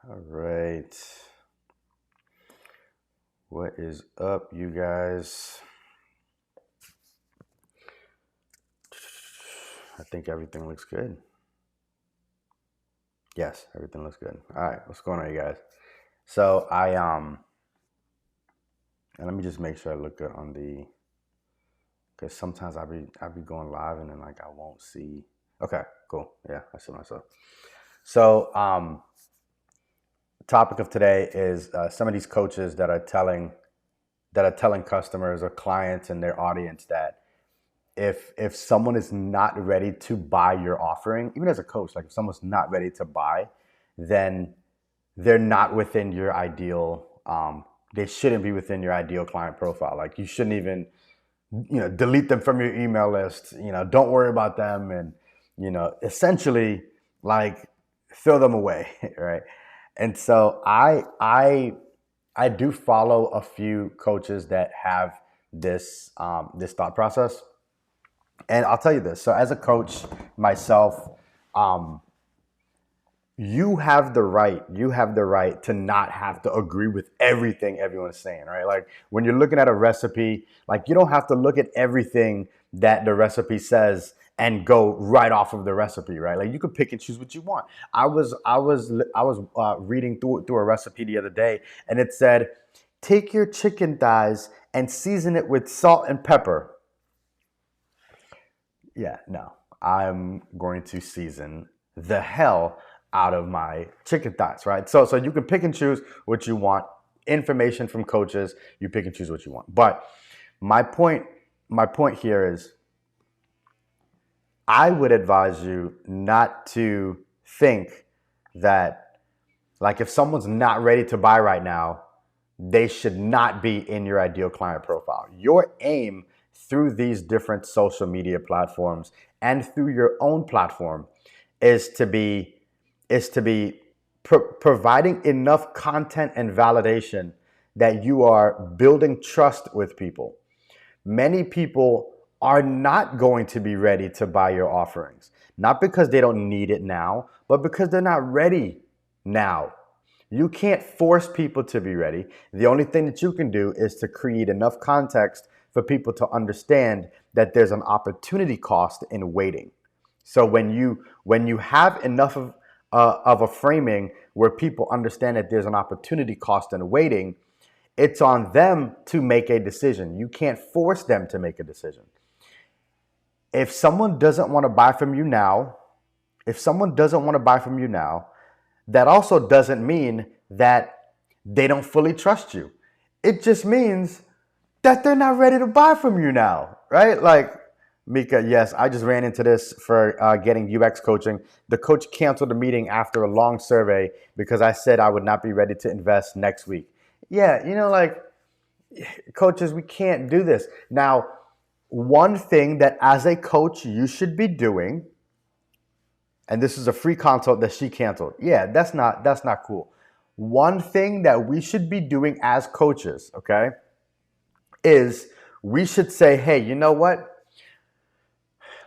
All right. What is up, you guys? I think everything looks good. Yes, everything looks good. All right, what's going on, you guys? So and let me just make sure I look good on the, because sometimes I be going live and then like I won't see. Okay, cool. Yeah, I see myself. So topic of today is some of these coaches that are telling customers or clients and their audience that if someone is not ready to buy your offering, even as a coach, like if someone's not ready to buy, then they're not within your ideal. They shouldn't be within your ideal client profile. Like you shouldn't even, delete them from your email list. Don't worry about them, and essentially, like throw them away, right? And so I do follow a few coaches that have this thought process. And I'll tell you this. So as a coach myself, um, you have the right to not have to agree with everything everyone's saying, right? Like when you're looking at a recipe, like you don't have to look at everything that the recipe says and go right off of the recipe, right? Like you can pick and choose what you want. I was reading through a recipe the other day, and it said, take your chicken thighs and season it with salt and pepper. Yeah, no. I'm going to season the hell out of my chicken thighs, right? So you can pick and choose what you want. Information from coaches, you pick and choose what you want. But my point my point here is I would advise you not to think that, like, if someone's not ready to buy right now, they should not be in your ideal client profile. Your aim through these different social media platforms and through your own platform is to be providing enough content and validation that you are building trust with people. Many people are not going to be ready to buy your offerings, not because they don't need it now, but because they're not ready now. You can't force people to be ready. The only thing that you can do is to create enough context for people to understand that there's an opportunity cost in waiting. So when you have enough of a framing where people understand that there's an opportunity cost in waiting, it's on them to make a decision. You can't force them to make a decision. If someone doesn't want to buy from you now, if someone doesn't want to buy from you now, that also doesn't mean that they don't fully trust you. It just means that they're not ready to buy from you now, right? Like, Mika, yes, I just ran into this for getting UX coaching. The coach canceled the meeting after a long survey because I said I would not be ready to invest next week. Yeah, like, coaches, we can't do this. Now, one thing that as a coach you should be doing, and this is a free consult that she canceled. Yeah, that's not cool. One thing that we should be doing as coaches, okay, is we should say, hey, you know what?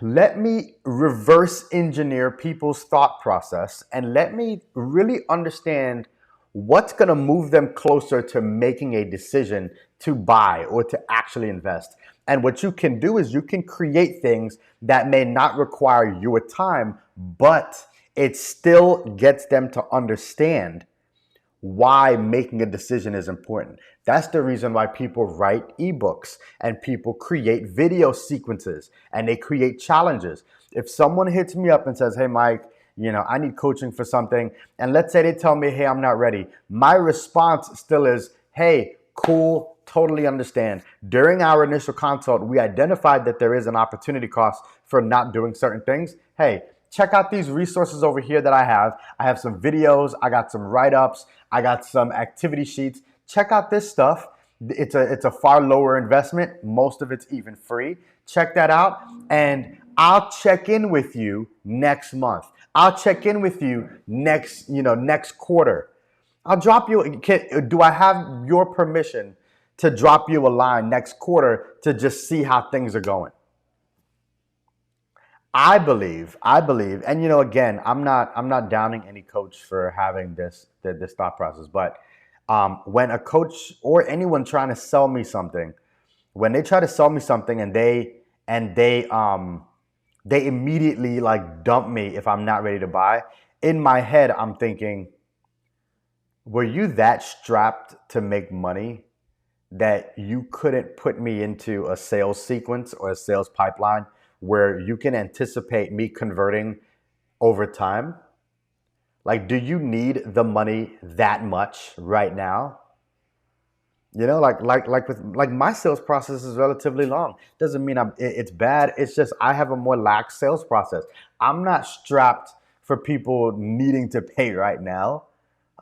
Let me reverse engineer people's thought process and let me really understand what's going to move them closer to making a decision to buy or to actually invest. And what you can do is you can create things that may not require your time, but it still gets them to understand why making a decision is important. That's the reason why people write ebooks and people create video sequences and they create challenges. If someone hits me up and says, hey, Mike, I need coaching for something, and let's say they tell me, hey, I'm not ready, my response still is, hey, cool, totally understand. During our initial consult, we identified that there is an opportunity cost for not doing certain things. Hey, check out these resources over here that I have. I have some videos, I got some write-ups, I got some activity sheets. Check out this stuff. It's a far lower investment. Most of it's even free. Check that out, and I'll check in with you next month. I'll check in with you next quarter. I'll drop you. Do I have your permission to drop you a line next quarter to just see how things are going? I believe, and again, I'm not downing any coach for having this thought process, but when a coach or anyone trying to sell me something, when they try to sell me something and they immediately like dump me if I'm not ready to buy, in my head I'm thinking, were you that strapped to make money that you couldn't put me into a sales sequence or a sales pipeline where you can anticipate me converting over time? Like, do you need the money that much right now? Like my sales process is relatively long. Doesn't mean it's bad. It's just I have a more lax sales process. I'm not strapped for people needing to pay right now.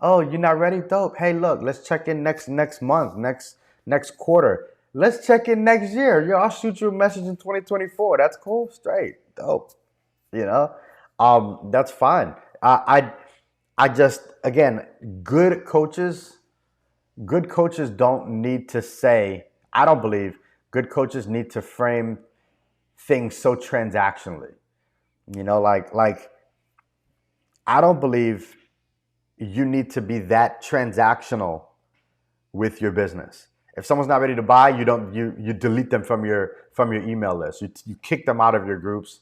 Oh, you're not ready? Dope. Hey, look, let's check in next month, next quarter. Let's check in next year. Yo, I'll shoot you a message in 2024. That's cool. Straight. Dope. You know, that's fine. I just again, good coaches good coaches don't need to say, I don't believe good coaches need to frame things so transactionally. Like I don't believe you need to be that transactional with your business. If someone's not ready to buy, you delete them from your email list. You kick them out of your groups.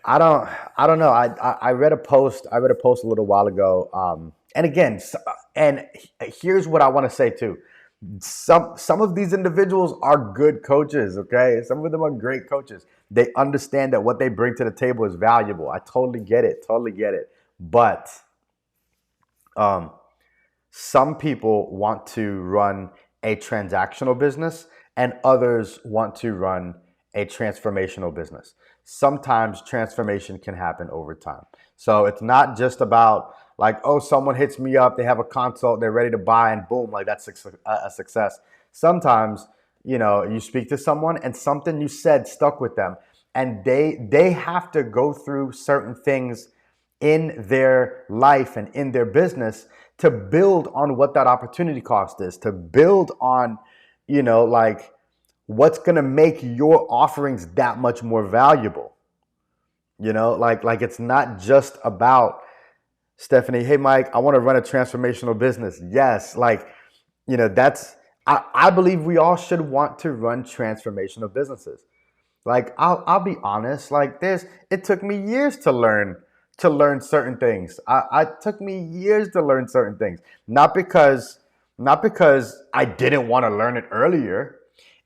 I don't know. I read a post. I read a post a little while ago. And again, and here's what I want to say too. Some of these individuals are good coaches. Okay, some of them are great coaches. They understand that what they bring to the table is valuable. I totally get it. Totally get it. But um, some people want to run a transactional business and others want to run a transformational business. Sometimes transformation can happen over time. So it's not just about like, oh, someone hits me up, they have a consult, they're ready to buy, and boom, like that's a success. Sometimes, you speak to someone and something you said stuck with them, and they have to go through certain things in their life and in their business to build on what that opportunity cost is, to build on, like what's going to make your offerings that much more valuable. Like it's not just about Stephanie, hey Mike, I want to run a transformational business. Yes, like, that's I believe we all should want to run transformational businesses. Like I'll be honest, like it took me years to learn certain things. I took me years to learn certain things. Not because I didn't want to learn it earlier.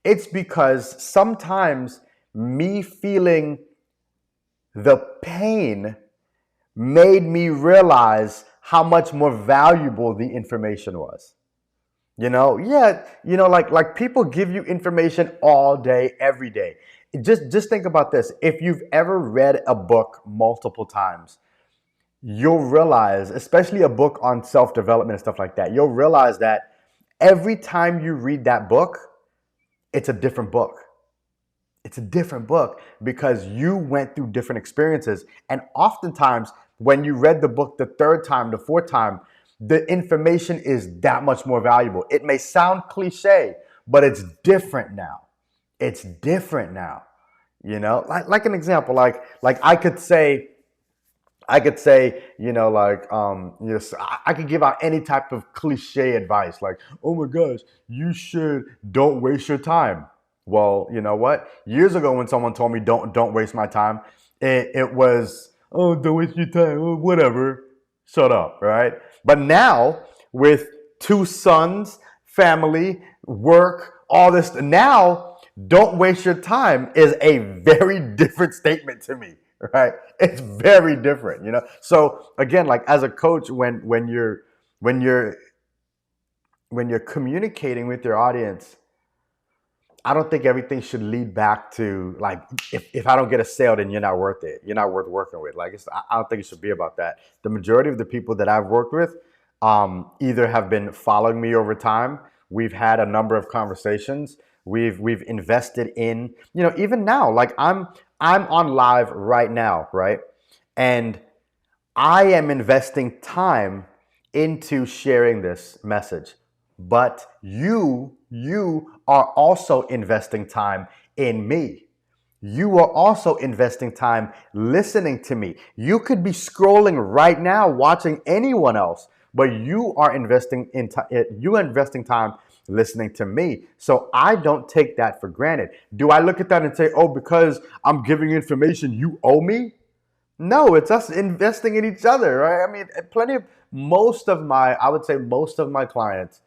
It's because sometimes me feeling the pain made me realize how much more valuable the information was. Yeah, like people give you information all day, every day. Just think about this. If you've ever read a book multiple times, you'll realize, especially a book on self-development and stuff like that, you'll realize that every time you read that book, it's a different book. It's a different book because you went through different experiences. And oftentimes, when you read the book the third time, the fourth time, the information is that much more valuable. It may sound cliche, but it's different now. It's different now. Like an example, like I could say, yes, I could give out any type of cliche advice, like, oh my gosh, you should don't waste your time. Well, you know what? Years ago, when someone told me don't waste my time, it was, oh, don't waste your time, oh, whatever, shut up, right? But now with two sons, family, work, all this, now don't waste your time is a very different statement to me, right? It's very different, So again, like as a coach, when you're when you're communicating with your audience, I don't think everything should lead back to like, if I don't get a sale, then you're not worth it. You're not worth working with. Like I don't think it should be about that. The majority of the people that I've worked with either have been following me over time. We've had a number of conversations. We've invested in, even now, like I'm on live right now, right? And I am investing time into sharing this message. But you are also investing time in me. you are also investing time listening to me. You could be scrolling right now watching anyone else, but you are investing time listening to me. So I don't take that for granted. Do I look at that and say, "Oh, because I'm giving information, you owe me"? No, it's us investing in each other, right? I mean, I would say most of my clients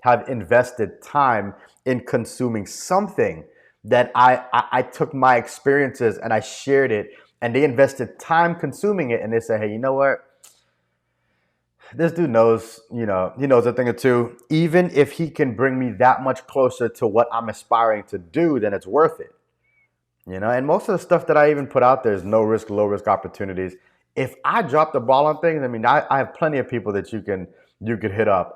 have invested time in consuming something that I took my experiences and I shared it, and they invested time consuming it, and they say, hey, you know what? This dude knows, he knows a thing or two. Even if he can bring me that much closer to what I'm aspiring to do, then it's worth it. And most of the stuff that I even put out there is no risk, low risk opportunities. If I drop the ball on things, I mean, I have plenty of people that you could hit up.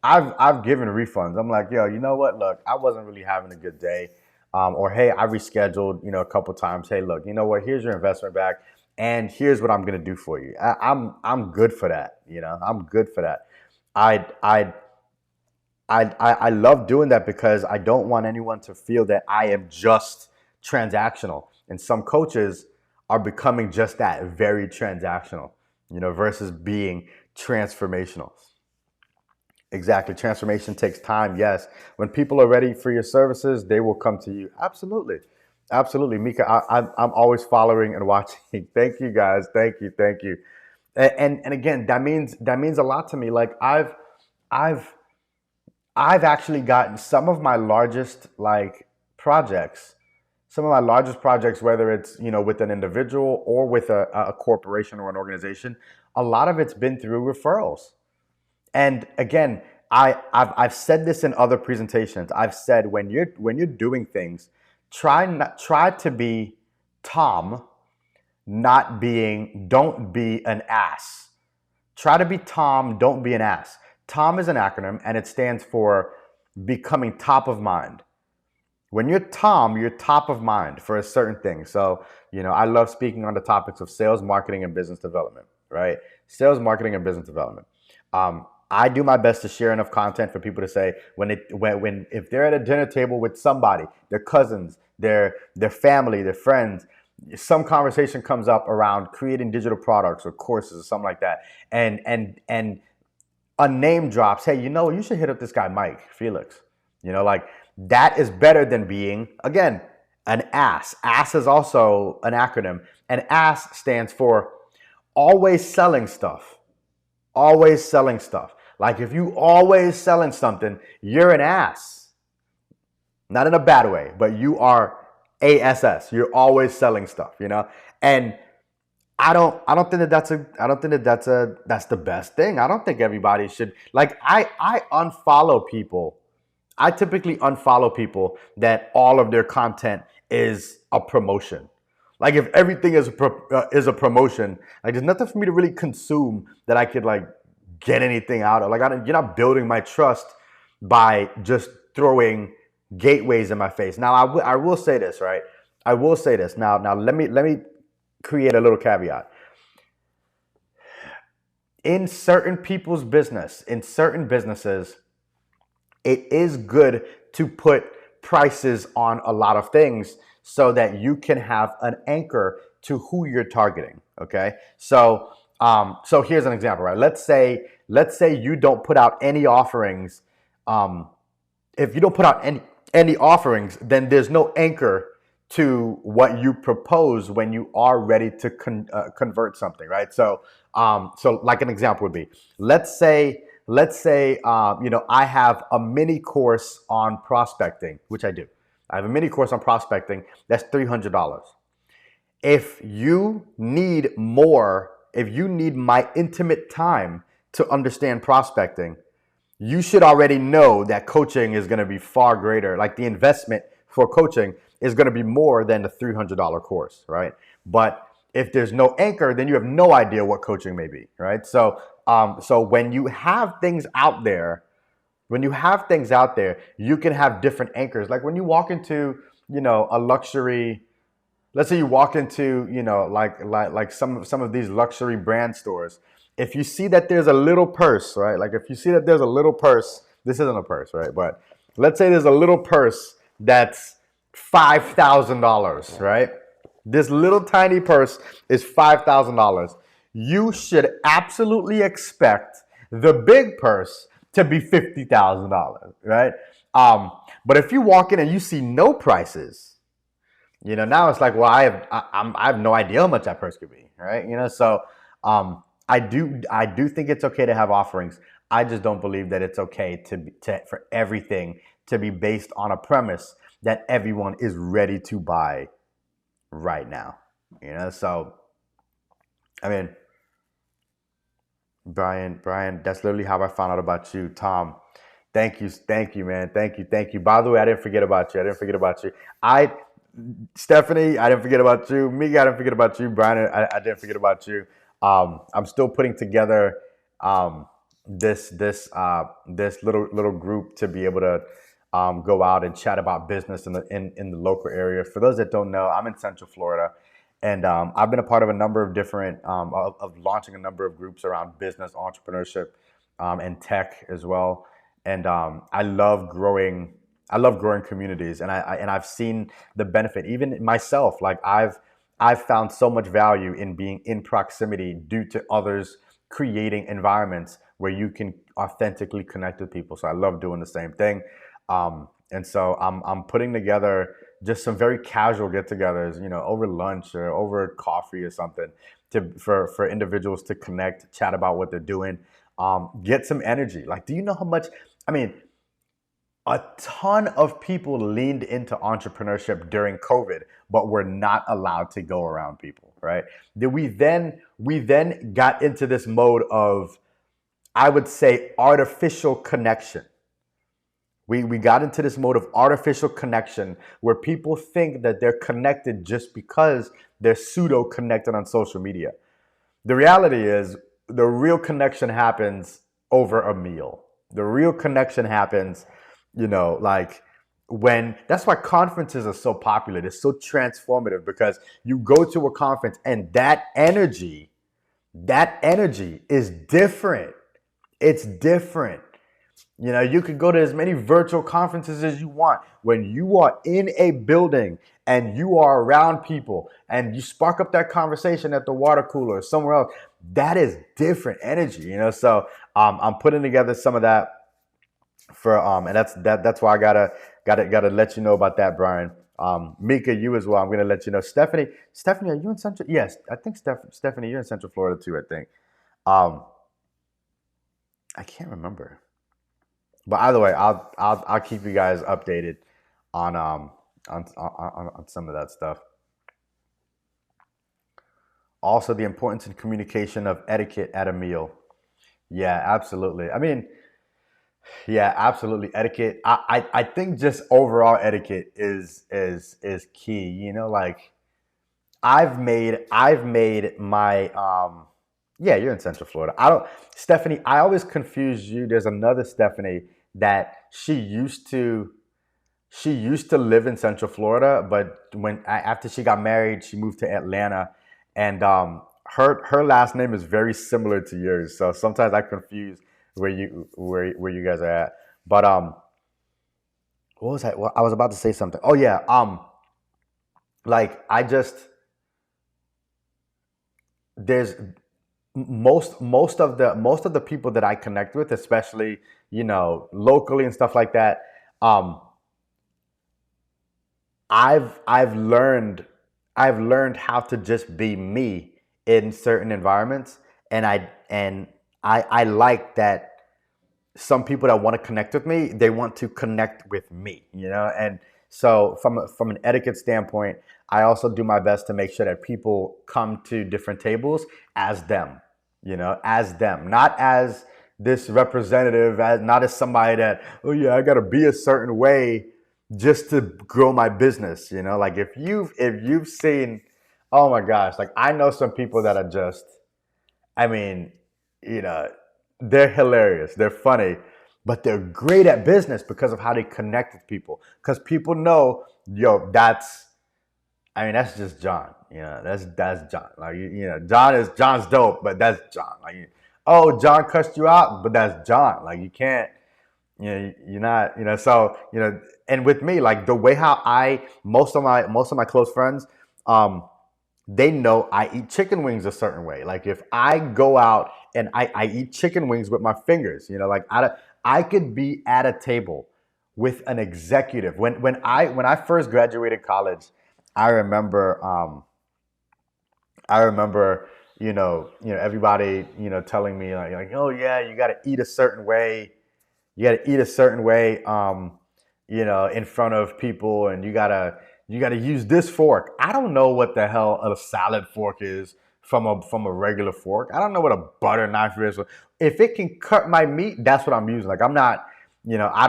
I've given refunds. I'm like, yo, you know what? Look, I wasn't really having a good day, or hey, I rescheduled, a couple times. Hey, look, you know what? Here's your investment back, and here's what I'm gonna do for you. I'm good for that. I'm good for that. I I I love doing that because I don't want anyone to feel that I am just transactional. And some coaches are becoming just that, very transactional, versus being transformational. Exactly. Transformation takes time. Yes. When people are ready for your services, they will come to you. Absolutely. Absolutely. Mika, I'm always following and watching. Thank you guys. Thank you. Thank you. And again, that means a lot to me. Like I've I've actually gotten some of my largest projects, some of my largest projects, whether it's with an individual or with a corporation or an organization, a lot of it's been through referrals. And again, I've said this in other presentations. I've said when you're doing things, try to be Tom, don't be an ass. Try to be Tom, don't be an ass. Tom is an acronym and it stands for becoming top of mind. When you're Tom, you're top of mind for a certain thing. So, I love speaking on the topics of sales, marketing, and business development, right? Sales, marketing, and business development. I do my best to share enough content for people to say when if they're at a dinner table with somebody, their cousins, their family, their friends, some conversation comes up around creating digital products or courses or something like that, and a name drops. Hey, you should hit up this guy Mike Felix. Like that is better than being, again, an ass. Ass is also an acronym. And ass stands for always selling stuff. Always selling stuff. Like if you always selling something, you're an ass. Not in a bad way, but you are ASS. You're always selling stuff. And I don't think that that's the best thing. I don't think everybody should, I unfollow people. I typically unfollow people that all of their content is a promotion. Like if everything is a promotion, like there's nothing for me to really consume that I could get anything out of. You're not building my trust by just throwing gateways in my face. Now I will say this, right? I will say this. Now let me create a little caveat. In certain people's business, in certain businesses, it is good to put prices on a lot of things so that you can have an anchor to who you're targeting. Okay. So here's an example, right? Let's say you don't put out any offerings. If you don't put out any offerings, then there's no anchor to what you propose when you are ready to convert something, right? So like an example would be, let's say I have a mini course on prospecting, which I do. I have a mini course on prospecting that's $300. If you need more, if you need my intimate time to understand prospecting, you should already know that coaching is going to be far greater. Like the investment for coaching is going to be more than the $300 course, right? But if there's no anchor, then you have no idea what coaching may be, right? So when you have things out there, you can have different anchors. Like when you walk into, a luxury, let's say you walk into, like some of these luxury brand stores. If you see that there's a little purse, right? Like if you see that there's a little purse, this isn't a purse, right? But let's say there's a little purse that's $5,000, right? This little tiny purse is $5,000. You should absolutely expect the big purse to be $50,000, right? But if you walk in and you see no prices, now it's like, well, I have no idea how much that purse could be, right? So I do think it's okay to have offerings. I just don't believe that it's okay for everything to be based on a premise that everyone is ready to buy right now. So I mean, Brian, that's literally how I found out about you. Tom, thank you, man, thank you. By the way, I didn't forget about you. I didn't forget about you. I Stephanie, I didn't forget about you. Mika, I didn't forget about you. Brian, I didn't forget about you. I'm still putting together this little group to be able to go out and chat about business in the local area. For those that don't know, I'm in Central Florida, and I've been a part of a number of different of launching a number of groups around business, entrepreneurship, and tech as well. And I love growing. I love growing communities, and I've seen the benefit. Even myself, like I've found so much value in being in proximity due to others creating environments where you can authentically connect with people. So I love doing the same thing. And so I'm putting together just some very casual get-togethers, over lunch or over coffee or something, for individuals to connect, chat about what they're doing, get some energy. Like, do you know how much? I mean, a ton of people leaned into entrepreneurship during COVID, but were not allowed to go around people, right? Did we then got into this mode of, I would say, artificial connection. We got into this mode of artificial connection where people think that they're connected just because they're pseudo connected on social media. The reality is, the real connection happens over a meal. The real connection happens, like, when that's why conferences are so popular. They're so transformative because you go to a conference and that energy is different. It's different. You could go to as many virtual conferences as you want. When you are in a building and you are around people and you spark up that conversation at the water cooler or somewhere else, that is different energy. So I'm putting together some of that for and that's why I gotta let you know about that, Brian. Mika, you as well. I'm gonna let you know. Stephanie, are you in Central? Yes, I think Stephanie, you're in Central Florida too. I think. Um, I can't remember. But either way, I'll keep you guys updated on on some of that stuff. Also, the importance and communication of etiquette at a meal. Yeah, absolutely. I mean, yeah, absolutely. Etiquette. I think just overall etiquette is key. Like, I've made my yeah, you're in Central Florida. I don't Stephanie, I always confuse you. There's another Stephanie that she used to live in Central Florida, but after she got married, she moved to Atlanta, and her last name is very similar to yours. So sometimes I confuse where you guys are at. But what was I? Well, I was about to say something. Oh yeah, like, I just there's most of the people that I connect with, especially locally and stuff like that. Um, I've learned how to just be me in certain environments, and I like that. Some people that want to connect with me, they want to connect with me. And so from an etiquette standpoint, I also do my best to make sure that people come to different tables as them, not as this representative, as not as somebody that, oh yeah, I got to be a certain way just to grow my business. Like, if you've seen, oh my gosh, like, I know some people that are just, I mean, you know, they're hilarious. They're funny, but they're great at business because of how they connect with people. Because people know, yo, that's just John. That's John. Like, John's dope, but that's John. Like, oh, John cussed you out, but that's John. Like, you can't. you're not, so, and with me, like the way how most of my close friends, um, they know I eat chicken wings a certain way. Like if I go out and I eat chicken wings with my fingers, like I could be at a table with an executive. When I first graduated college, I remember I remember, everybody, telling me like, oh yeah, you got to eat a certain way. You got to eat a certain way, in front of people, and you gotta use this fork. I don't know what the hell a salad fork is from a regular fork. I don't know what a butter knife is. If it can cut my meat, that's what I'm using. Like I'm not, I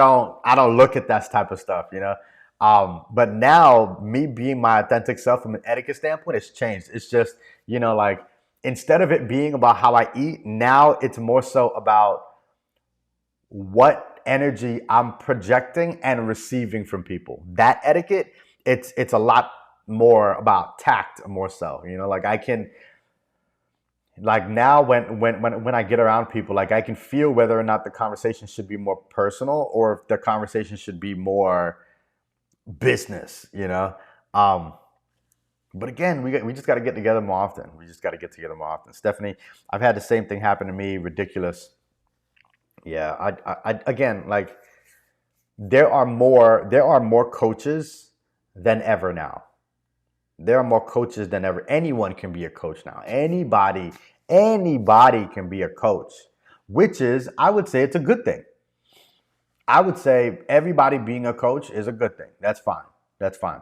don't look at that type of stuff. But now me being my authentic self from an etiquette standpoint, it's changed. It's just, like instead of it being about how I eat, now it's more so about what energy I'm projecting and receiving from people. That etiquette, it's a lot more about tact, more so. Like I can, like now when I get around people, like I can feel whether or not the conversation should be more personal or if the conversation should be more business. Um, but again, we just got to get together more often. We just got to get together more often. Stephanie, I've had the same thing happen to me. Ridiculous. Yeah, again, like there are more coaches than ever now. There are more coaches than ever. Anyone can be a coach now. Anybody can be a coach, which is, I would say, it's a good thing. I would say everybody being a coach is a good thing. That's fine. That's fine.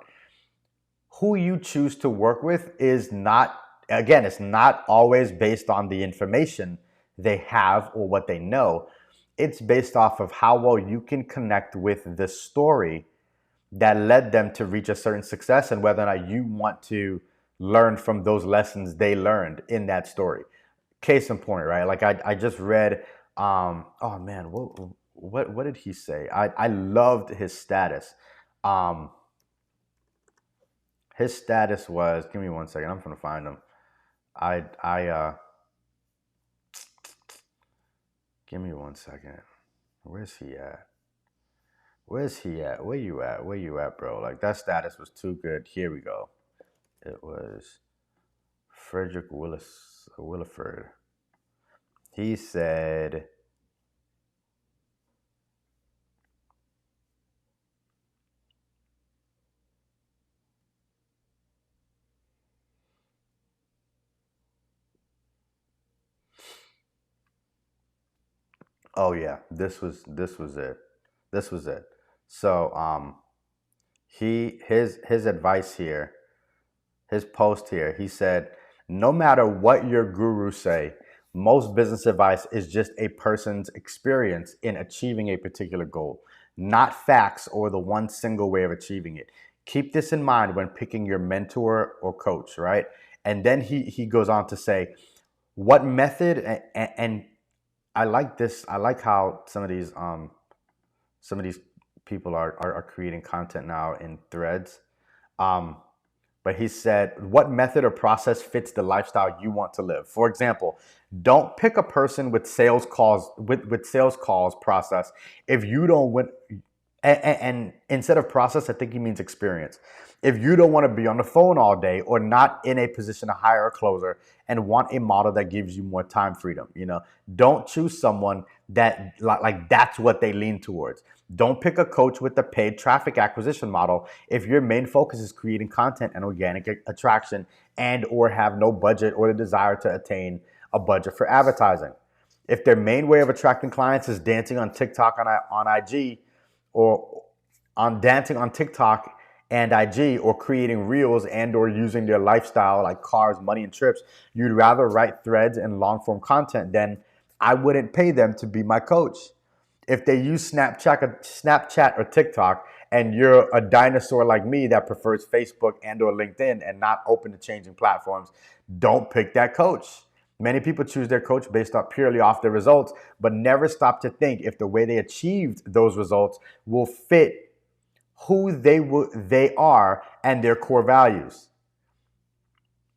Who you choose to work with is not, again, it's not always based on the information they have or what they know. It's based off of how well you can connect with the story that led them to reach a certain success and whether or not you want to learn from those lessons they learned in that story. Case in point, right? Like I just read, oh man, what did he say? I loved his status. Um, his status was, give me one second, I'm gonna find him. I give me one second. Where's he at? Where's he at? Where you at? Where you at, bro? Like that status was too good. Here we go. It was Frederick Williford. He said, "Oh yeah, this was it. This was it." So his advice here, his post here, he said, "No matter what your gurus say, most business advice is just a person's experience in achieving a particular goal, not facts or the one single way of achieving it. Keep this in mind when picking your mentor or coach, right?" And then he goes on to say, "What method and I like this. I like how some of these people are creating content now in threads. Um, but he said, what method or process fits the lifestyle you want to live? For example, don't pick a person with sales calls process if you don't win. And instead of process, I think he means experience. If you don't want to be on the phone all day or not in a position to hire a closer and want a model that gives you more time freedom, don't choose someone that like that's what they lean towards. Don't pick a coach with a paid traffic acquisition model if your main focus is creating content and organic attraction and or have no budget or the desire to attain a budget for advertising. If their main way of attracting clients is dancing on TikTok on IG or on dancing on TikTok and IG or creating reels and or using their lifestyle like cars, money, and trips, you'd rather write threads and long form content, then I wouldn't pay them to be my coach. If they use Snapchat or TikTok and you're a dinosaur like me that prefers Facebook and or LinkedIn and not open to changing platforms, don't pick that coach. Many people choose their coach based on purely off their results, but never stop to think if the way they achieved those results will fit who they are and their core values.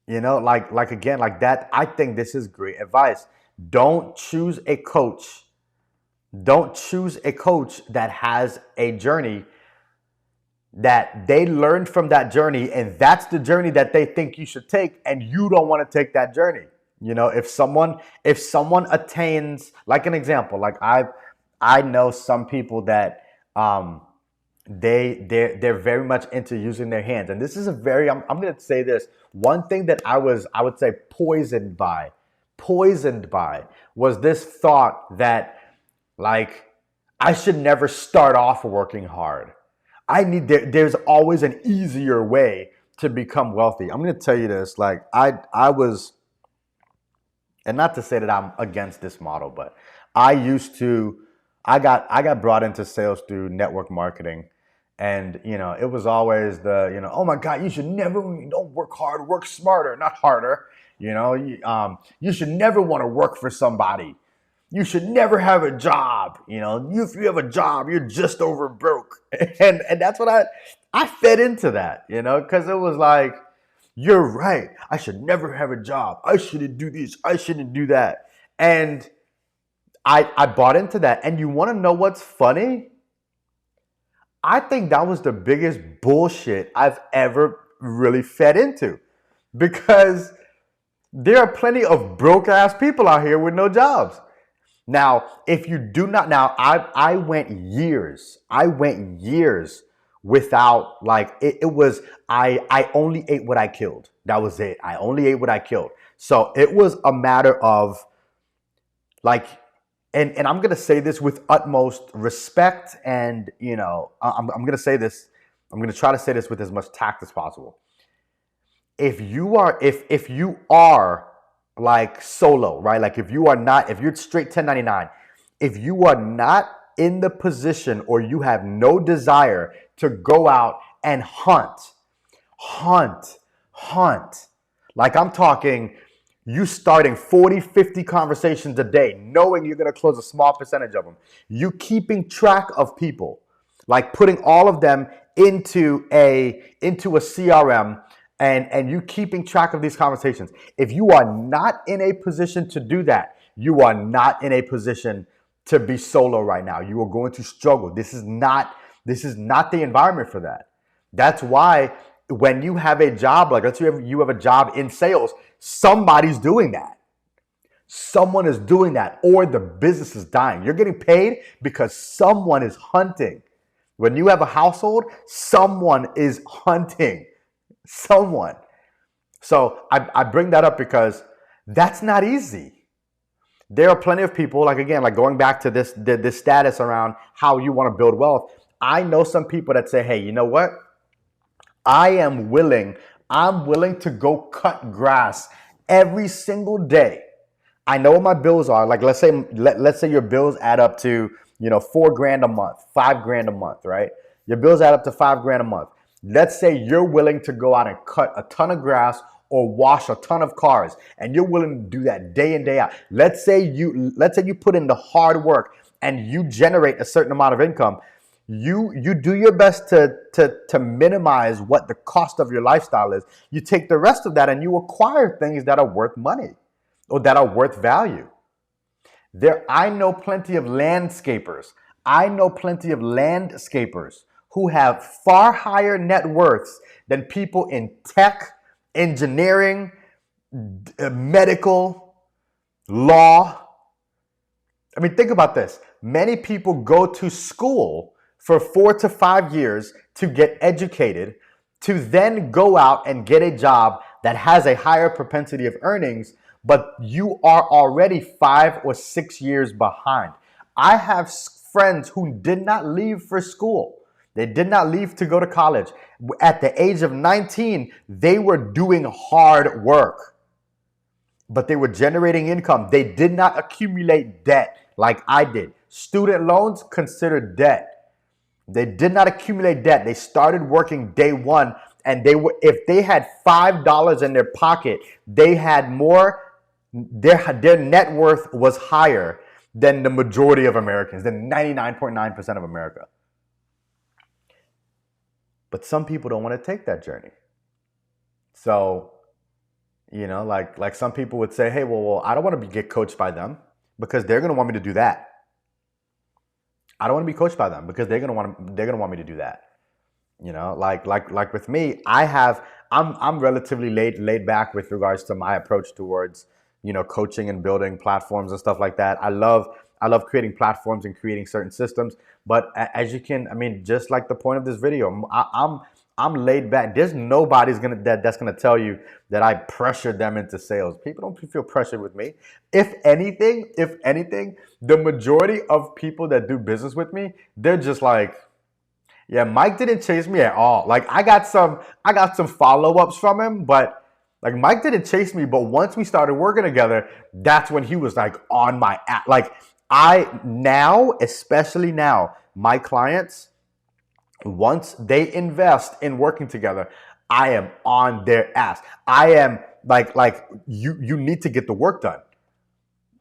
Like again, like that. I think this is great advice. Don't choose a coach Don't choose a coach that has a journey that they learned from that journey, and that's the journey that they think you should take, and you don't want to take that journey. You know, if someone attains, like an example, like I know some people that um they're very much into using their hands, and this is a very, I'm going to say this one thing that I would say poisoned by was this thought that, like, I should never start off working hard. There's always an easier way to become wealthy. I'm going to tell you this, like, I was, and not to say that I'm against this model, but I used to, I got brought into sales through network marketing. And, it was always oh my God, you should never, don't work hard, work smarter, not harder. You should never want to work for somebody. You should never have a job. If you have a job, you're just over broke. And that's what I fed into that, because it was like, you're right. I should never have a job. I shouldn't do this. I shouldn't do that. And I bought into that. And you want to know what's funny? I think that was the biggest bullshit I've ever really fed into, because there are plenty of broke ass people out here with no jobs. Now, if you do not, now I went years without, like, it was, I only ate what I killed. That was it. I only ate what I killed. So it was a matter of, like, and I'm gonna say this with utmost respect, and I'm gonna say this, I'm gonna try to say this with as much tact as possible. If you are like solo, right? Like, if you're straight 1099, if you are not in the position, or you have no desire to go out and hunt, hunt. Like, I'm talking, you starting 40, 50 conversations a day, knowing you're going to close a small percentage of them. You keeping track of people, like putting all of them into a CRM, and you keeping track of these conversations. If you are not in a position to do that, you are not in a position to be solo right now. You are going to struggle. This is not the environment for that. That's why when you have a job, like, let's say you have a job in sales, somebody's doing that. Someone is doing that, or the business is dying. You're getting paid because someone is hunting. When you have a household, someone is hunting. Someone. So I bring that up because that's not easy. There are plenty of people, like, again, like, going back to this status around how you want to build wealth. I know some people that say, hey, you know what? I'm willing to go cut grass every single day. I know what my bills are. Like, let's say your bills add up to, $4,000 a month, $5,000 a month, right? Your bills add up to $5,000 a month. Let's say you're willing to go out and cut a ton of grass or wash a ton of cars, and you're willing to do that day in, day out. Let's say you put in the hard work and you generate a certain amount of income. You do your best to minimize what the cost of your lifestyle is. You take the rest of that and you acquire things that are worth money, or that are worth value. I know plenty of landscapers. Who have far higher net worths than people in tech, engineering, medical, law. I mean, think about this. Many people go to school for 4 to 5 years to get educated, to then go out and get a job that has a higher propensity of earnings, but you are already 5 or 6 years behind. I have friends who did not leave for school. They did not leave to go to college. At the age of 19, they were doing hard work, but they were generating income. They did not accumulate debt like I did. Student loans considered debt. They did not accumulate debt. They started working day one, and if they had $5 in their pocket, they had more. Their net worth was higher than the majority of Americans, than 99.9% of America. But some people don't want to take that journey. So, like some people would say, hey, well, I don't want to get coached by them, because they're going to want me to do that. I don't want to be coached by them because they're gonna want me to do that. Like with me, I'm relatively laid back with regards to my approach towards coaching and building platforms and stuff like that. I love creating platforms and creating certain systems. But as you can, I mean, just like the point of this video, I'm laid back. There's nobody's that's gonna tell you that I pressured them into sales. People don't feel pressured with me. If anything, the majority of people that do business with me, they're just like, yeah, Mike didn't chase me at all. Like I got some follow-ups from him, but like Mike didn't chase me, but once we started working together, that's when he was like on my app. Like especially now, my clients, once they invest in working together, I am on their ass. I am like you need to get the work done.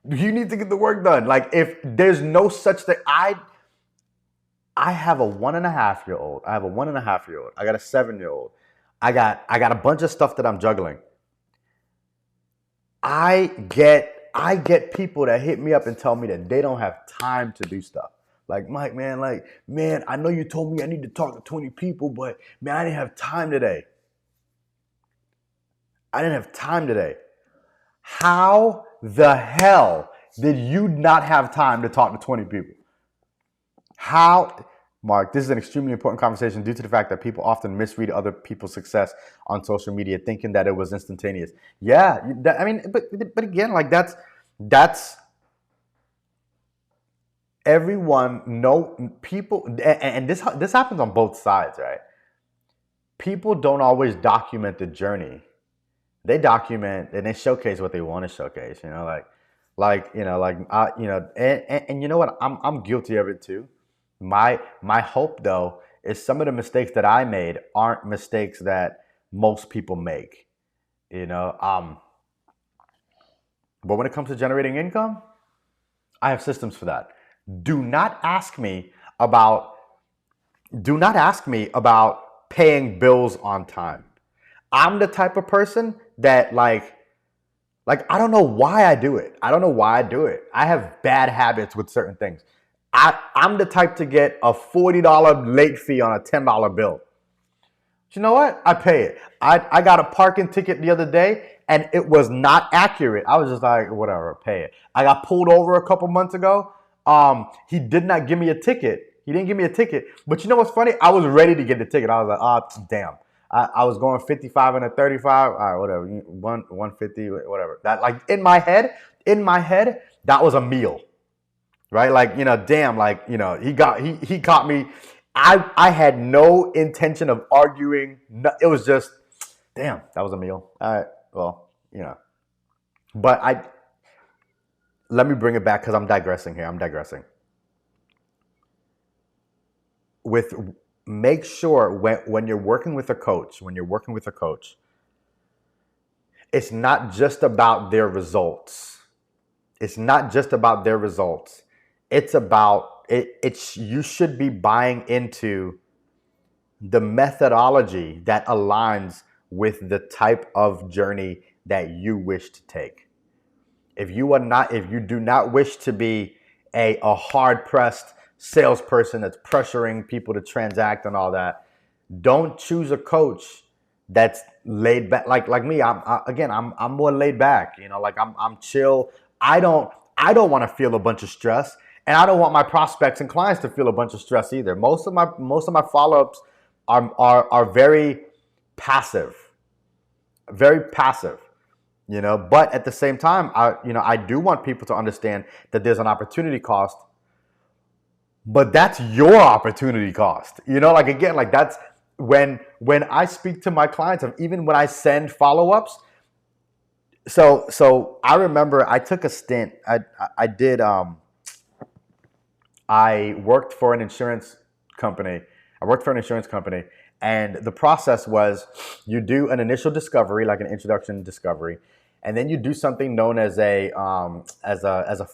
You need to get the work done. Like if there's no such thing, I have a 1.5 year old. I have a 1.5 year old. I got a 7 year old. I got a bunch of stuff that I'm juggling. I get people that hit me up and tell me that they don't have time to do stuff. Like, Mike, man, I know you told me I need to talk to 20 people, but man, I didn't have time today. I didn't have time today. How the hell did you not have time to talk to 20 people? How, Mark, this is an extremely important conversation due to the fact that people often misread other people's success on social media, thinking that it was instantaneous. Yeah, I mean, but again, like that's everyone know people, and this happens on both sides, right? People don't always document the journey. They document and they showcase what they want to showcase. And you know what? I'm guilty of it too. My hope though is some of the mistakes that I made aren't mistakes that most people make. You know, but when it comes to generating income, I have systems for that. Do not ask me about do not ask me about paying bills on time. I'm the type of person that like I don't know why I do it. I don't know why I do it. I have bad habits with certain things. I'm the type to get a $40 late fee on a $10 bill. You know what? I pay it. I got a parking ticket the other day and it was not accurate. I was just like, whatever, pay it. I got pulled over a couple months ago. He did not give me a ticket. He didn't give me a ticket. But you know what's funny? I was ready to get the ticket. I was like, oh, damn. I was going 55 and a 35. All right, whatever. 150, whatever. That like in my head, that was a meal. Right? Like, damn, like, he caught me. I had no intention of arguing. No, it was just, damn, that was a meal. All right, well, But let me bring it back because I'm digressing here. I'm digressing. With Make sure when you're working with a coach, it's not just about their results. It's not just about their results. It's about it's you should be buying into the methodology that aligns with the type of journey that you wish to take. If you do not wish to be a hard pressed salesperson that's pressuring people to transact and all that, don't choose a coach that's laid back. Like me, I'm more laid back. Like I'm chill. I don't want to feel a bunch of stress, and I don't want my prospects and clients to feel a bunch of stress either. Most of my follow-ups are very passive, very passive. But at the same time, I do want people to understand that there's an opportunity cost, but that's your opportunity cost. Like again, like that's when I speak to my clients, and even when I send follow-ups. So I remember I took a stint. I worked for an insurance company. And the process was you do an initial discovery, like an introduction discovery, and then you do something known as a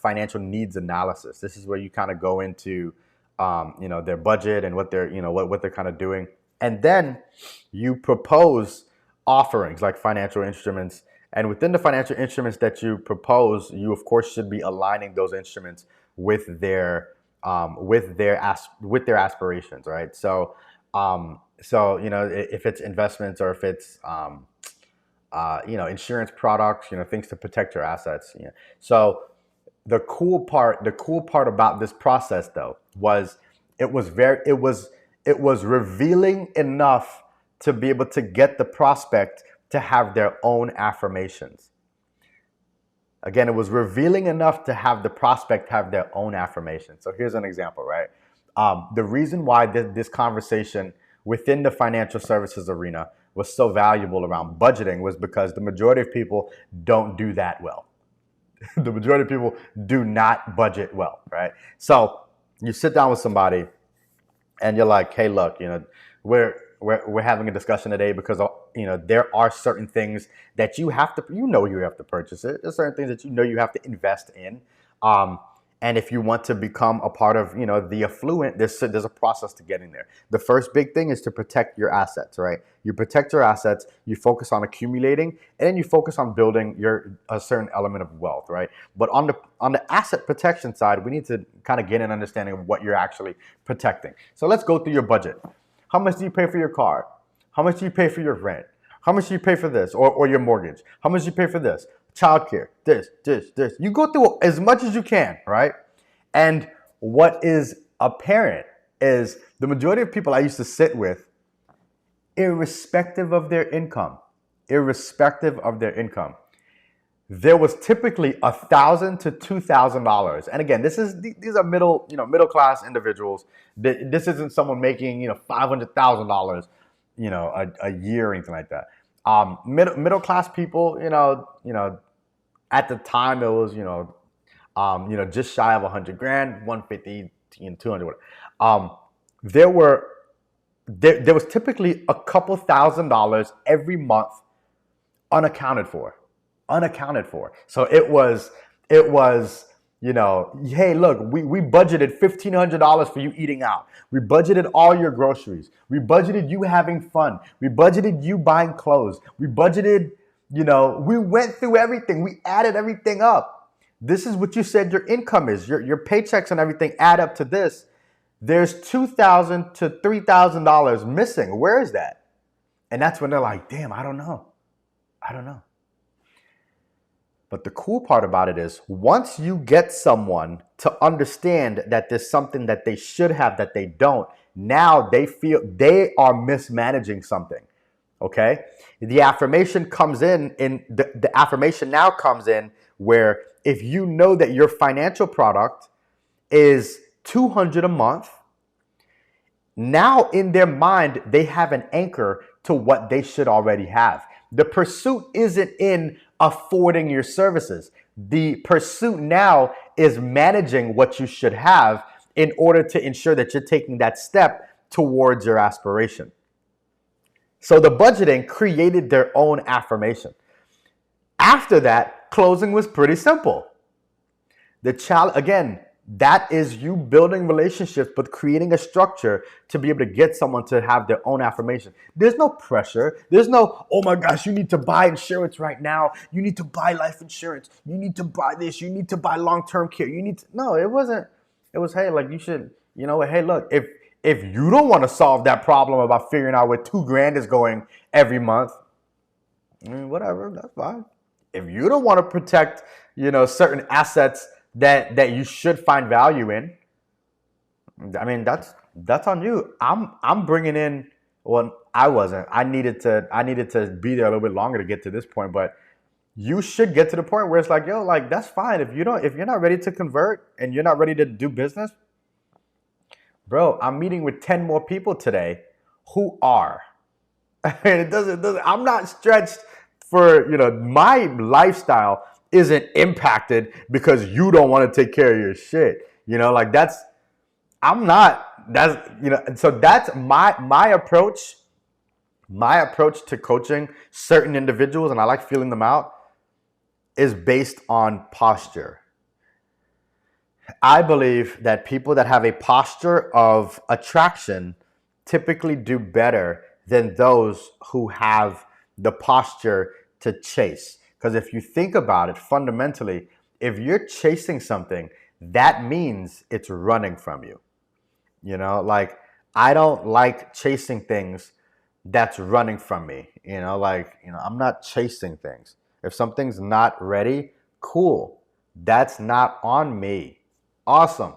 financial needs analysis. This is where you kind of go into their budget and what they're what they're kind of doing, and then you propose offerings like financial instruments. And within the financial instruments that you propose, you of course should be aligning those instruments with their with their aspirations, right? So if it's investments or if it's insurance products, things to protect your assets. So the cool part about this process though was it was revealing enough to be able to get the prospect to have their own affirmations. Again, it was revealing enough to have the prospect have their own affirmation. So here's an example, right? The reason why this conversation within the financial services arena was so valuable around budgeting was because the majority of people don't do that well. The majority of people do not budget well, right? So you sit down with somebody and you're like, hey, look, we're having a discussion today because there are certain things that you have to purchase it. There's certain things that you have to invest in. And if you want to become a part of the affluent, there's a process to getting there. The first big thing is to protect your assets, right? You protect your assets, you focus on accumulating, and then you focus on building a certain element of wealth, right? But on the asset protection side, we need to kind of get an understanding of what you're actually protecting. So let's go through your budget. How much do you pay for your car? How much do you pay for your rent? How much do you pay for this or your mortgage? How much do you pay for this? Childcare, this. You go through as much as you can, right? And what is apparent is the majority of people I used to sit with, irrespective of their income, there was typically $1,000 to $2,000. And again, these are middle class individuals. This isn't someone making $500,000 a year or anything like that. Middle class people, at the time it was just shy of 100 grand, 150, 200, whatever. There was typically a couple $1,000 every month unaccounted for. So it was, hey, look, we budgeted $1,500 for you eating out. We budgeted all your groceries. We budgeted you having fun. We budgeted you buying clothes. We budgeted, we went through everything. We added everything up. This is what you said your income is. Your paychecks and everything add up to this. There's $2,000 to $3,000 missing. Where is that? And that's when they're like, damn, I don't know. But the cool part about it is once you get someone to understand that there's something that they should have that they don't, now they feel they are mismanaging something. Okay? The affirmation comes in the affirmation now comes in where if you know that your financial product is $200 a month, now in their mind they have an anchor to what they should already have. The pursuit isn't in affording your services. The pursuit now is managing what you should have in order to ensure that you're taking that step towards your aspiration. So the budgeting created their own affirmation. After that, closing was pretty simple. The challenge, again, that is you building relationships, but creating a structure to be able to get someone to have their own affirmation. There's no pressure. There's no, oh my gosh, you need to buy insurance right now. You need to buy life insurance. You need to buy this. You need to buy long-term care. No, it wasn't. It was, hey, like you should, hey, look, if you don't want to solve that problem about figuring out where $2,000 is going every month, whatever, that's fine. If you don't want to protect, certain assets that you should find value in, that's on you. I'm bringing in. Well, I wasn't. I needed to be there a little bit longer to get to this point, but you should get to the point where it's like, yo, like that's fine. If you're not ready to convert and you're not ready to do business, bro, I'm meeting with 10 more people today who are. And I'm not stretched for, my lifestyle isn't impacted because you don't want to take care of your shit. So that's my approach. My approach to coaching certain individuals, and I like feeling them out, is based on posture. I believe that people that have a posture of attraction typically do better than those who have the posture to chase. Because if you think about it fundamentally, if you're chasing something, that means it's running from you. You know, like I don't like chasing things that's running from me. I'm not chasing things. If something's not ready, cool. That's not on me. Awesome.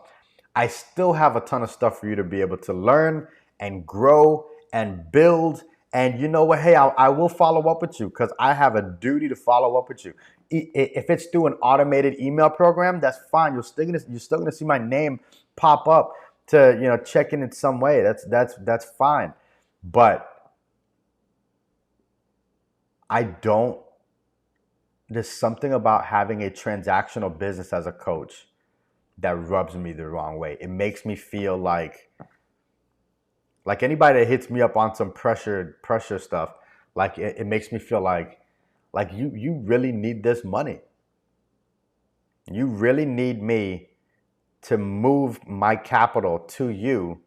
I still have a ton of stuff for you to be able to learn and grow and build. And you know what? Hey, I will follow up with you because I have a duty to follow up with you. If it's through an automated email program, that's fine. You're still gonna see my name pop up to check in some way. That's fine. But I don't. There's something about having a transactional business as a coach that rubs me the wrong way. It makes me feel like anybody that hits me up on some pressure stuff, like it makes me feel like you really need this money. You really need me to move my capital to you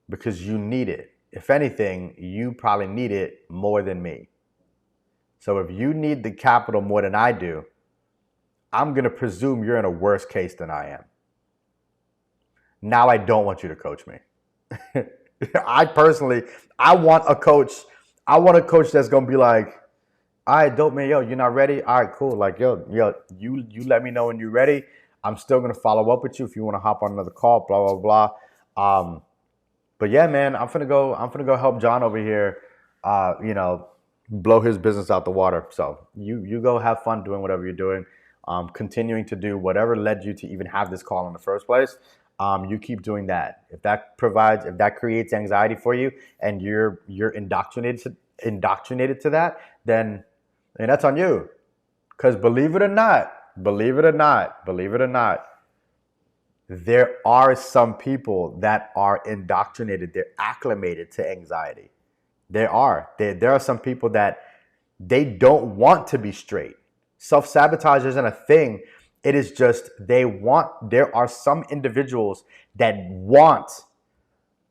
because you need it. If anything, you probably need it more than me. So if you need the capital more than I do, I'm going to presume you're in a worse case than I am. Now I don't want you to coach me. I want a coach. I want a coach that's going to be like, all right, dope, man. Yo, you're not ready? All right, cool. Like, yo, you let me know when you're ready. I'm still going to follow up with you if you want to hop on another call, blah, blah, blah. But yeah, man, I'm gonna go help John over here, blow his business out the water. So you go have fun doing whatever you're doing, continuing to do whatever led you to even have this call in the first place. You keep doing that. If that creates anxiety for you, and you're indoctrinated to that, then and that's on you. Because believe it or not, there are some people that are indoctrinated. They're acclimated to anxiety. There are some people that they don't want to be straight. Self-sabotage isn't a thing. It is just there are some individuals that want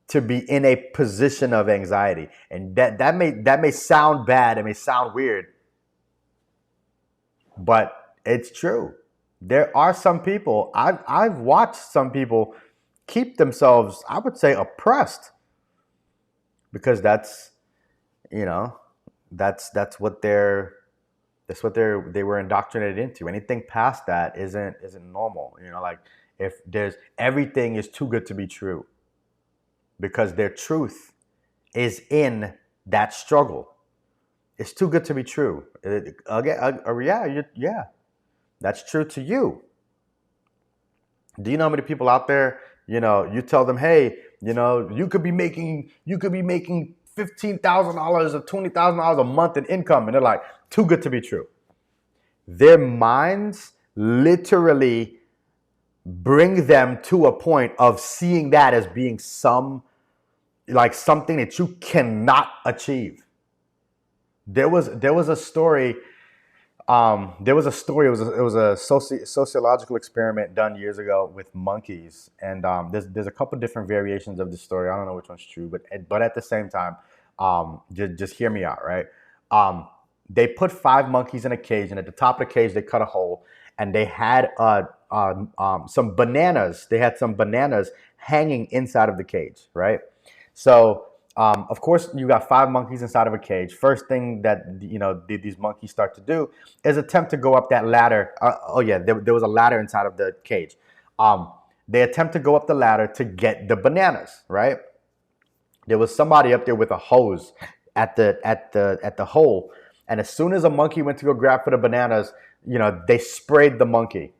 to be in a position of anxiety. And that may sound bad, it may sound weird, but it's true. There are some people, I've watched some people keep themselves, I would say, oppressed, because you know that's what they were indoctrinated into. Anything past that isn't normal. Like, if there's everything is too good to be true, because their truth is in that struggle. It's too good to be true. Yeah, that's true to you. Do you know how many people out there, you tell them, hey, you could be making $15,000 or $20,000 a month in income, and they're like, too good to be true. Their minds literally bring them to a point of seeing that as being something that you cannot achieve. There was a story. It was a sociological experiment done years ago with monkeys, and there's a couple different variations of the story. I don't know which one's true, but at the same time, just hear me out, right? They put 5 monkeys in a cage, and at the top of the cage they cut a hole, and they had some bananas. They had some bananas hanging inside of the cage, right? So of course, you got 5 monkeys inside of a cage. First thing that these monkeys start to do is attempt to go up that ladder. There was a ladder inside of the cage. They attempt to go up the ladder to get the bananas, right? There was somebody up there with a hose at the hole, and as soon as a monkey went to go grab for the bananas, they sprayed the monkey,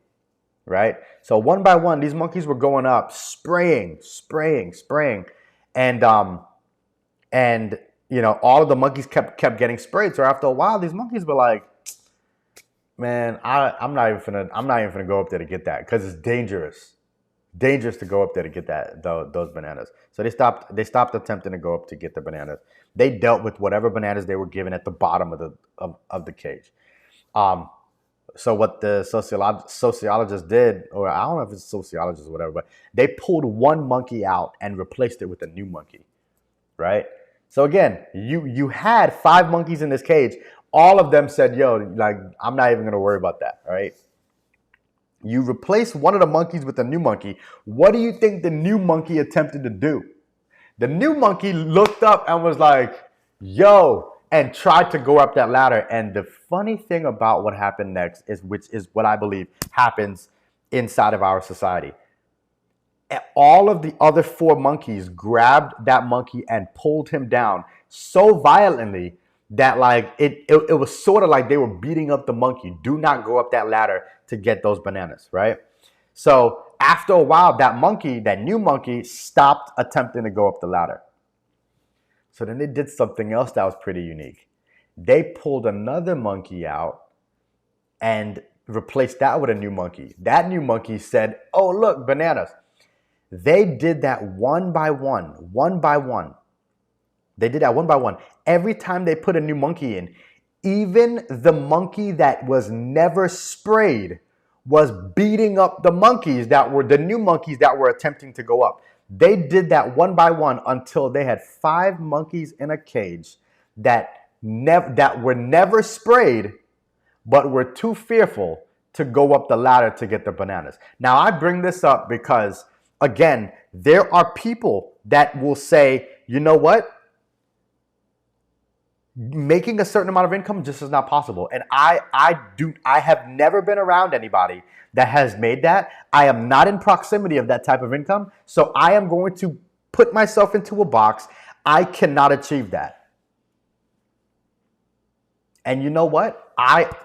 right? So one by one, these monkeys were going up, spraying, and all of the monkeys kept getting sprayed. So after a while, these monkeys were like, man, I'm not even gonna go up there to get that, because it's dangerous to go up there to get those bananas. So they stopped attempting to go up to get the bananas. They dealt with whatever bananas they were given at the bottom of the cage. So what the sociologist did, or I don't know if it's sociologist or whatever, but they pulled one monkey out and replaced it with a new monkey, right? So again, you had 5 monkeys in this cage. All of them said, yo, like, I'm not even going to worry about that, right? You replace one of the monkeys with a new monkey. What do you think the new monkey attempted to do? The new monkey looked up and was like, yo, and tried to go up that ladder. And the funny thing about what happened next is, which is what I believe happens inside of our society. All of the other four monkeys grabbed that monkey and pulled him down so violently that like it was sort of like they were beating up the monkey. Do not go up that ladder to get those bananas, right? So after a while, that monkey, that new monkey, stopped attempting to go up the ladder. So then they did something else that was pretty unique. They pulled another monkey out and replaced that with a new monkey. That new monkey said, oh, look, bananas. They did that one by one, one by one. They did that one by one. Every time they put a new monkey in, even the monkey that was never sprayed was beating up the monkeys that were the new monkeys that were attempting to go up. They did that one by one until they had 5 monkeys in a cage that were never sprayed, but were too fearful to go up the ladder to get the bananas. Now, I bring this up because, again, there are people that will say, you know what? Making a certain amount of income just is not possible. And I have never been around anybody that has made that. I am not in proximity of that type of income. So I am going to put myself into a box. I cannot achieve that. And you know what?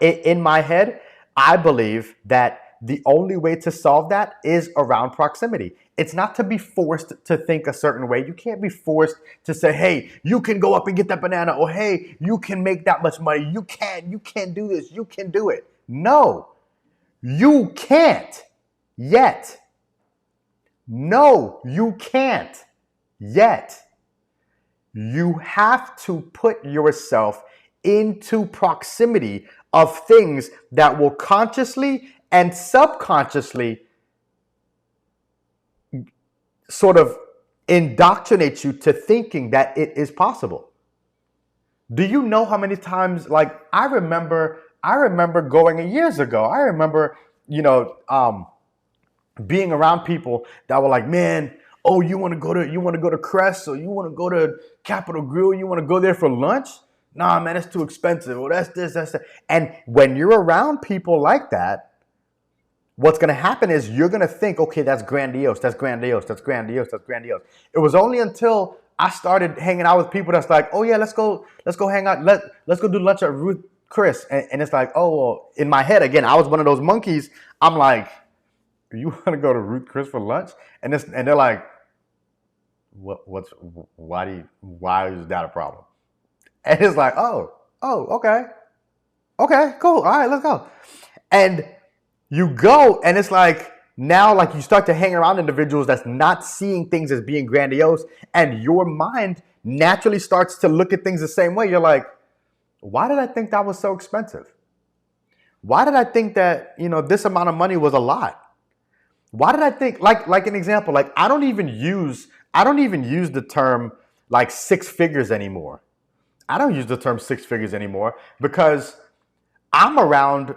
In my head, I believe that the only way to solve that is around proximity. It's not to be forced to think a certain way. You can't be forced to say, hey, you can go up and get that banana, or hey, you can make that much money. You can't do this. You can do it. No, you can't yet. No, you can't yet. You have to put yourself into proximity of things that will consciously and subconsciously sort of indoctrinate you to thinking that it is possible. Do you know how many times, like, I remember going years ago, I remember, being around people that were like, man, oh, you want to go to Crest, or you want to go to Capitol Grill, you want to go there for lunch? Nah, man, it's too expensive. Well, that's this, that's that. And when you're around people like that, what's going to happen is you're going to think, okay, that's grandiose, that's grandiose, that's grandiose, that's grandiose. It was only until I started hanging out with people that's like, oh yeah, let's go hang out, let's go do lunch at Ruth Chris, and it's like, oh, well, in my head again, I was one of those monkeys. I'm like, you want to go to Ruth Chris for lunch? And they're like, why is that a problem? And it's like, oh, okay, cool, all right, let's go. And you go, and it's like, now, like, you start to hang around individuals that's not seeing things as being grandiose, and your mind naturally starts to look at things the same way. You're like, why did I think that was so expensive? Why did I think that, this amount of money was a lot? Why did I think, like an example, like, I don't even use the term like 6 figures anymore. I don't use the term 6 figures anymore because I'm around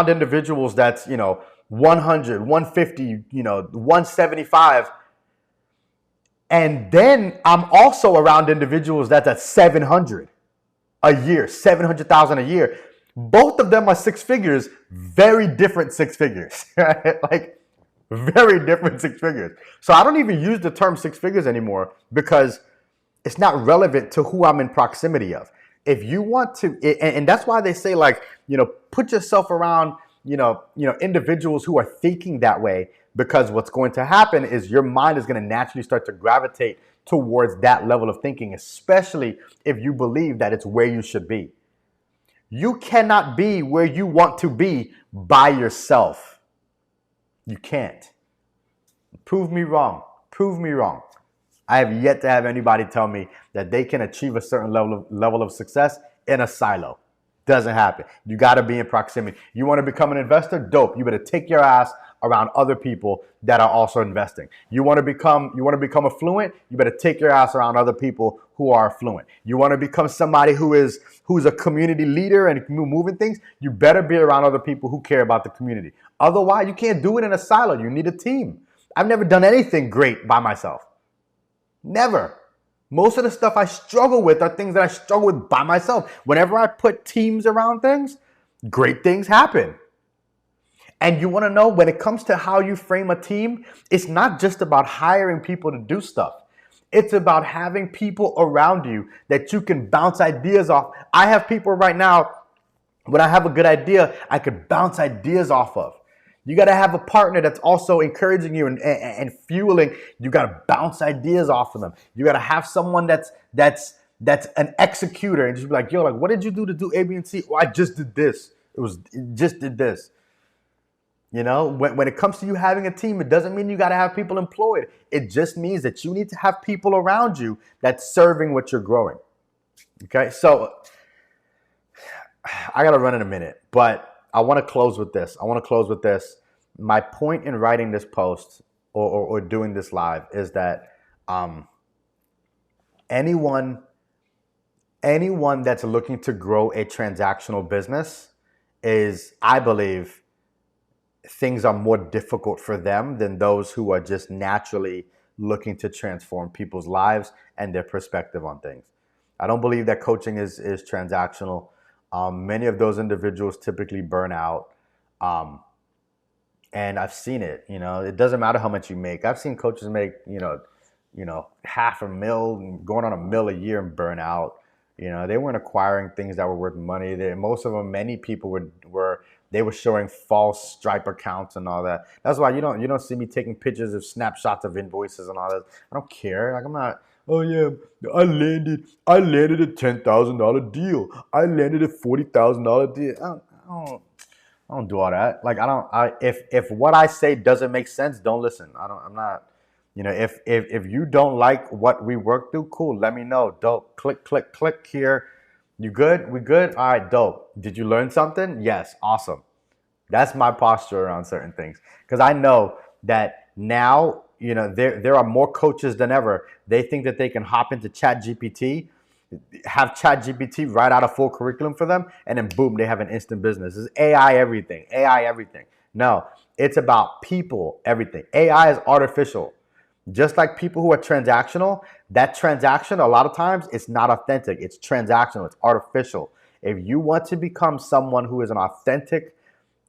individuals that's, 100, 150, 175. And then I'm also around individuals that's at 700 a year, 700,000 a year. Both of them are 6 figures, very different 6 figures, right? Like, very different 6 figures. So I don't even use the term 6 figures anymore because it's not relevant to who I'm in proximity of. If you want to, and that's why they say, like, put yourself around, individuals who are thinking that way, because what's going to happen is your mind is going to naturally start to gravitate towards that level of thinking, especially if you believe that it's where you should be. You cannot be where you want to be by yourself. You can't. Prove me wrong. Prove me wrong. I have yet to have anybody tell me that they can achieve a certain level of success in a silo. Doesn't happen. You got to be in proximity. You want to become an investor? Dope. You better take your ass around other people that are also investing. You want to become affluent? You better take your ass around other people who are affluent. You want to become somebody who's a community leader and moving things? You better be around other people who care about the community. Otherwise, you can't do it in a silo. You need a team. I've never done anything great by myself. Never. Most of the stuff I struggle with are things that I struggle with by myself. Whenever I put teams around things, great things happen. And you want to know, when it comes to how you frame a team, it's not just about hiring people to do stuff. It's about having people around you that you can bounce ideas off. I have people right now, when I have a good idea, I could bounce ideas off of. You got to have a partner that's also encouraging you and fueling. You got to bounce ideas off of them. You got to have someone that's an executor and just be like, yo, like, what did you do to do A, B, and C? Oh, I just did this. It just did this. You know, when it comes to you having a team, it doesn't mean you got to have people employed. It just means that you need to have people around you that's serving what you're growing. Okay, so I got to run in a minute, but I want to close with this. My point in writing this post or doing this live is that anyone that's looking to grow a transactional business is, I believe, things are more difficult for them than those who are just naturally looking to transform people's lives and their perspective on things. I don't believe that coaching is transactional. Many of those individuals typically burn out. And I've seen it. You know, it doesn't matter how much you make. I've seen coaches make, you know, $500,000, going on $1 million a year and burn out. You know, they weren't acquiring things that were worth money. Most of them, many people were showing false Stripe accounts and all that. That's why you don't see me taking pictures of snapshots of invoices and all that. I don't care. Like, I'm not. Oh yeah, I landed a $10,000 deal. I landed a $40,000 deal. I don't do all that. Like, if what I say doesn't make sense, don't listen. I'm not. You know, if you don't like what we work through, cool. Let me know. Dope. Click here. You good? We good? All right, dope. Did you learn something? Yes. Awesome. That's my posture around certain things. Because I know that now, you know, there are more coaches than ever. They think that they can hop into ChatGPT, have ChatGPT write out a full curriculum for them, and then boom, they have an instant business. It's AI everything. AI everything. No, it's about people everything. AI is artificial. Just like people who are transactional, that transaction, a lot of times, it's not authentic. It's transactional. It's artificial. If you want to become someone who is an authentic,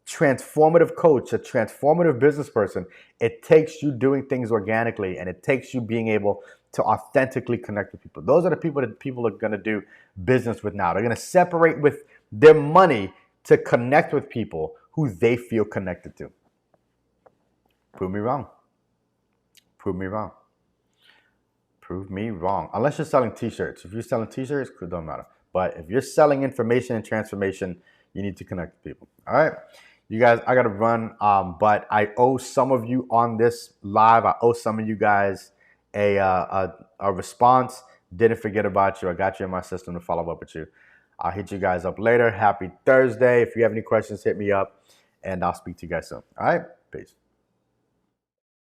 transformative coach, a transformative business person, it takes you doing things organically, and it takes you being able to authentically connect with people. Those are the people that people are going to do business with now. They're going to separate with their money to connect with people who they feel connected to. Prove me wrong. Prove me wrong. Prove me wrong. Unless you're selling t-shirts. If you're selling t-shirts, it don't matter. But if you're selling information and transformation, you need to connect with people. All right. You guys, I got to run. But I owe some of you on this live. I owe some of you guys a response. Didn't forget about you. I got you in my system to follow up with you. I'll hit you guys up later. Happy Thursday. If you have any questions, hit me up, and I'll speak to you guys soon. All right. Peace.